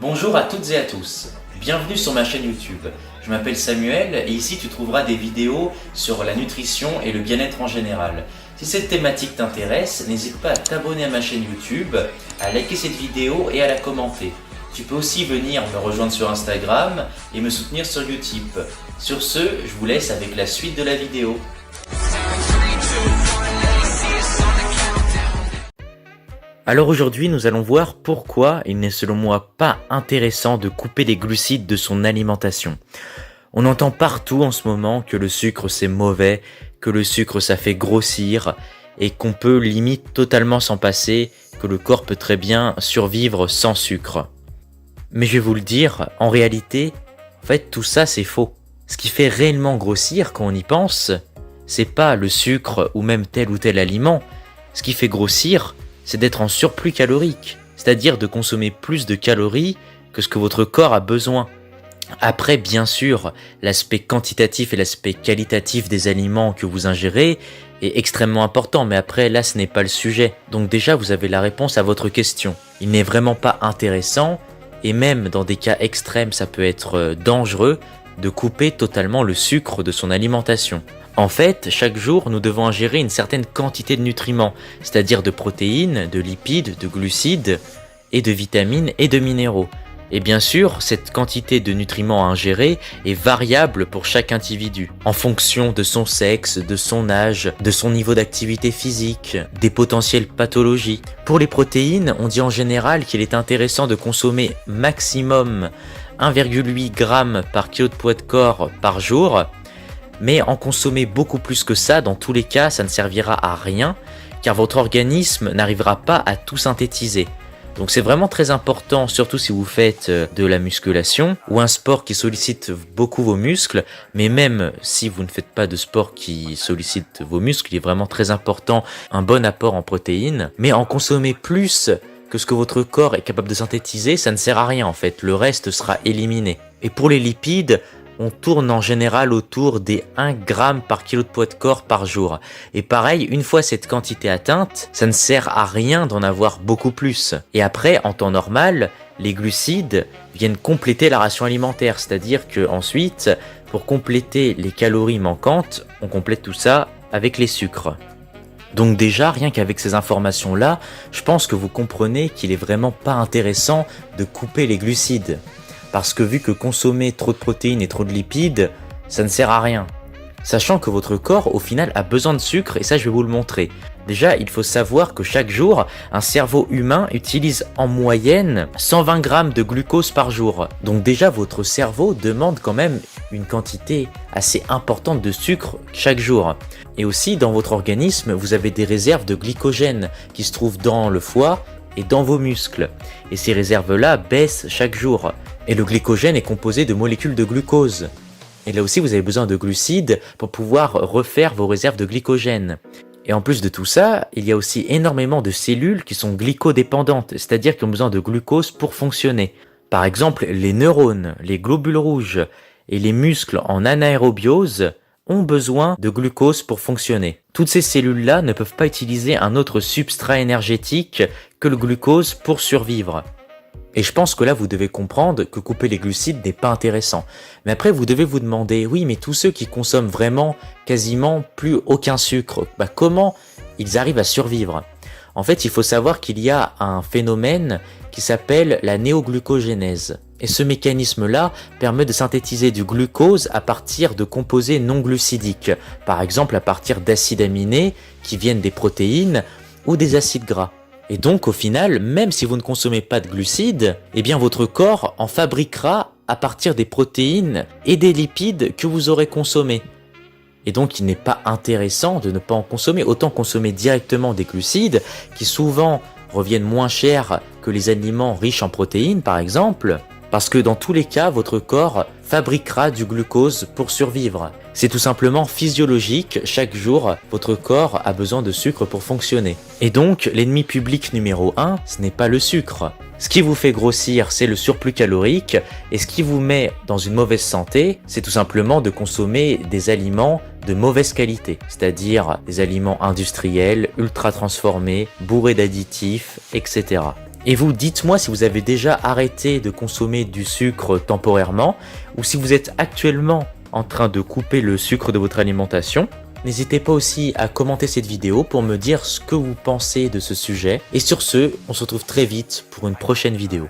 Bonjour à toutes et à tous, bienvenue sur ma chaîne YouTube. Je m'appelle Samuel et ici tu trouveras des vidéos sur la nutrition et le bien-être en général. Si cette thématique t'intéresse, n'hésite pas à t'abonner à ma chaîne YouTube, à liker cette vidéo et à la commenter. Tu peux aussi venir me rejoindre sur Instagram et me soutenir sur Utip. Sur ce, je vous laisse avec la suite de la vidéo. Alors aujourd'hui, nous allons voir pourquoi il n'est selon moi pas intéressant de couper les glucides de son alimentation. On entend partout en ce moment que le sucre c'est mauvais, que le sucre ça fait grossir et qu'on peut limite totalement s'en passer, que le corps peut très bien survivre sans sucre. Mais je vais vous le dire, en réalité, en fait tout ça c'est faux. Ce qui fait réellement grossir quand on y pense, c'est pas le sucre ou même tel ou tel aliment. Ce qui fait grossir, c'est d'être en surplus calorique, c'est-à-dire de consommer plus de calories que ce que votre corps a besoin. Après, bien sûr, l'aspect quantitatif et l'aspect qualitatif des aliments que vous ingérez est extrêmement important, mais après, là, ce n'est pas le sujet. Donc déjà, vous avez la réponse à votre question. Il n'est vraiment pas intéressant, et même dans des cas extrêmes, ça peut être dangereux, de couper totalement le sucre de son alimentation. En fait, chaque jour, nous devons ingérer une certaine quantité de nutriments, c'est-à-dire de protéines, de lipides, de glucides, et de vitamines et de minéraux. Et bien sûr, cette quantité de nutriments à ingérer est variable pour chaque individu, en fonction de son sexe, de son âge, de son niveau d'activité physique, des potentielles pathologies. Pour les protéines, on dit en général qu'il est intéressant de consommer maximum 1,8 g par kilo de poids de corps par jour, mais en consommer beaucoup plus que ça, dans tous les cas, ça ne servira à rien, car votre organisme n'arrivera pas à tout synthétiser. Donc c'est vraiment très important, surtout si vous faites de la musculation ou un sport qui sollicite beaucoup vos muscles, mais même si vous ne faites pas de sport qui sollicite vos muscles, il est vraiment très important un bon apport en protéines, mais en consommer plus que ce que votre corps est capable de synthétiser, ça ne sert à rien en fait, le reste sera éliminé. Et pour les lipides, on tourne en général autour des 1 g par kilo de poids de corps par jour. Et pareil, une fois cette quantité atteinte, ça ne sert à rien d'en avoir beaucoup plus. Et après, en temps normal, les glucides viennent compléter la ration alimentaire. C'est-à-dire que ensuite, pour compléter les calories manquantes, on complète tout ça avec les sucres. Donc déjà, rien qu'avec ces informations-là, je pense que vous comprenez qu'il est vraiment pas intéressant de couper les glucides. Parce que vu que consommer trop de protéines et trop de lipides, ça ne sert à rien. Sachant que votre corps, au final, a besoin de sucre, et ça je vais vous le montrer. Déjà, il faut savoir que chaque jour, un cerveau humain utilise en moyenne 120 g de glucose par jour. Donc déjà, votre cerveau demande quand même une quantité assez importante de sucre chaque jour. Et aussi, dans votre organisme, vous avez des réserves de glycogène qui se trouvent dans le foie et dans vos muscles. Et ces réserves-là baissent chaque jour. Et le glycogène est composé de molécules de glucose. Et là aussi, vous avez besoin de glucides pour pouvoir refaire vos réserves de glycogène. Et en plus de tout ça, il y a aussi énormément de cellules qui sont glycodépendantes, c'est-à-dire qui ont besoin de glucose pour fonctionner. Par exemple, les neurones, les globules rouges et les muscles en anaérobiose ont besoin de glucose pour fonctionner. Toutes ces cellules-là ne peuvent pas utiliser un autre substrat énergétique que le glucose pour survivre. Et je pense que là, vous devez comprendre que couper les glucides n'est pas intéressant. Mais après, vous devez vous demander, oui, mais tous ceux qui consomment vraiment quasiment plus aucun sucre, comment ils arrivent à survivre? En fait, il faut savoir qu'il y a un phénomène qui s'appelle la néoglucogénèse. Et ce mécanisme-là permet de synthétiser du glucose à partir de composés non glucidiques. Par exemple, à partir d'acides aminés qui viennent des protéines ou des acides gras. Et donc au final, même si vous ne consommez pas de glucides, eh bien votre corps en fabriquera à partir des protéines et des lipides que vous aurez consommés. Et donc il n'est pas intéressant de ne pas en consommer, autant consommer directement des glucides qui souvent reviennent moins chers que les aliments riches en protéines par exemple, parce que dans tous les cas, votre corps fabriquera du glucose pour survivre. C'est tout simplement physiologique, chaque jour, votre corps a besoin de sucre pour fonctionner. Et donc, l'ennemi public numéro 1, ce n'est pas le sucre. Ce qui vous fait grossir, c'est le surplus calorique, et ce qui vous met dans une mauvaise santé, c'est tout simplement de consommer des aliments de mauvaise qualité, c'est-à-dire des aliments industriels, ultra transformés, bourrés d'additifs, etc. Et vous, dites-moi si vous avez déjà arrêté de consommer du sucre temporairement ou si vous êtes actuellement en train de couper le sucre de votre alimentation. N'hésitez pas aussi à commenter cette vidéo pour me dire ce que vous pensez de ce sujet. Et sur ce, on se retrouve très vite pour une prochaine vidéo.